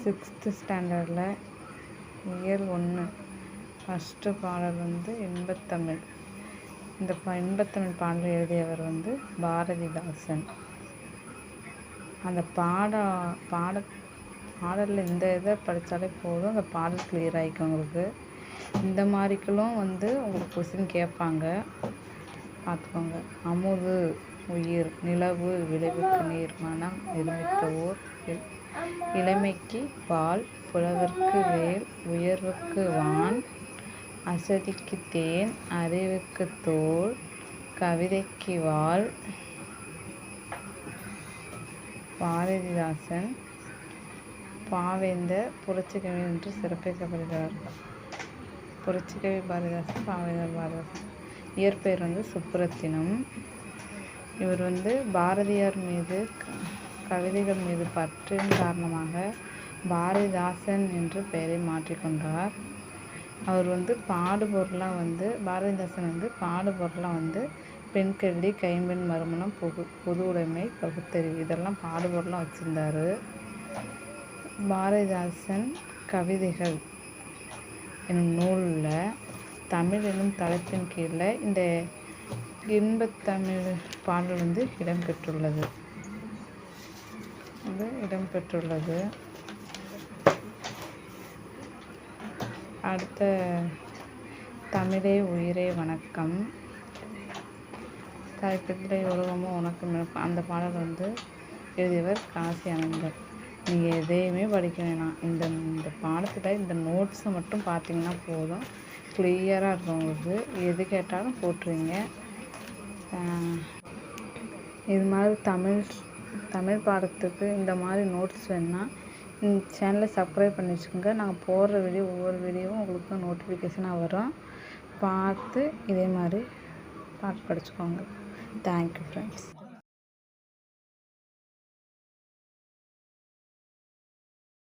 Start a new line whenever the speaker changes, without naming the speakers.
6th ஸ்டாண்டர்டில் year 1 first பாடல் வந்து இன்பத்தமிழ். இந்த இன்பத்தமிழ் பாடல் எழுதியவர் வந்து பாரதிதாசன். அந்த பாடலில் இந்த இதை படித்தாலே போதும், அந்த பாடல் கிளியர் ஆகிக்கும் உங்களுக்கு. இந்த மாதிரிக்கெல்லாம் வந்து உங்களுக்கு கொஸ்டின் கேட்பாங்க, பார்த்துக்கோங்க. அமுது உயிர், நிலவு விளைவுக்கு நீர், மனம் நிர்மித்த ஊர், இளமைக்கு பால், புலவர்க்கு வேல், உயர்வுக்கு வான், அசதிக்கு தேன், அறிவுக்கு தோல், கவிதைக்கு வாள். பாரதிதாசன் பாவேந்தர் புரட்சிக்கவி என்று சிறப்பிக்கப்படுகிறார். புரட்சிக்கவி பாரதிதாசன், பாவேந்தர் பாரதிதாசன். இயற்பெயர் வந்து சுப்புரத்தினம். இவர் வந்து பாரதியார் மீது கவிதைகள் மீது பற்றின் காரணமாக பாரதிதாசன் என்று பெயரை மாற்றிக்கொண்டார். அவர் வந்து பாடுபொருளாக வந்து பாரதிதாசன் வந்து பாடுபொருளாக வந்து பெண் கல்வி, கைம்பெண் மறுமணம், பொது உடைமை, பகுத்தறிவு இதெல்லாம் பாடுபொருளாக வச்சுருந்தார். பாரதிதாசன் கவிதைகள் என்னும் நூலில் தமிழ் என்னும் தலைப்பின் கீழே இந்த இன்பத்தமிழ் பாடல் வந்து இடம்பெற்றுள்ளது. அடுத்த தமிழே உயிரே வணக்கம், தலைப்பிலே உலகமும் உனக்கும் அந்த பாடல் வந்து எழுதியவர் காசி ஆனந்தர். நீங்கள் எதையுமே படிக்க வேணாம், இந்த பாடத்தில் இந்த நோட்ஸை மட்டும் பார்த்தீங்கன்னா போதும், கிளியராக இருக்கும் உங்களுக்கு. எது கேட்டாலும் போட்டுருங்க. இது மாதிரி தமிழ் பாடத்துக்கு இந்த மாதிரி நோட்ஸ் வேணுன்னா இந்த சேனலை சப்ஸ்கிரைப் பண்ணி வச்சுக்கோங்க. நாங்கள் போடுற ஒவ்வொரு வீடியோவும் உங்களுக்கு நோட்டிஃபிகேஷனாக வரும். பார்த்து இதே மாதிரி பாட்டு படிச்சுக்கோங்க. Thank you friends.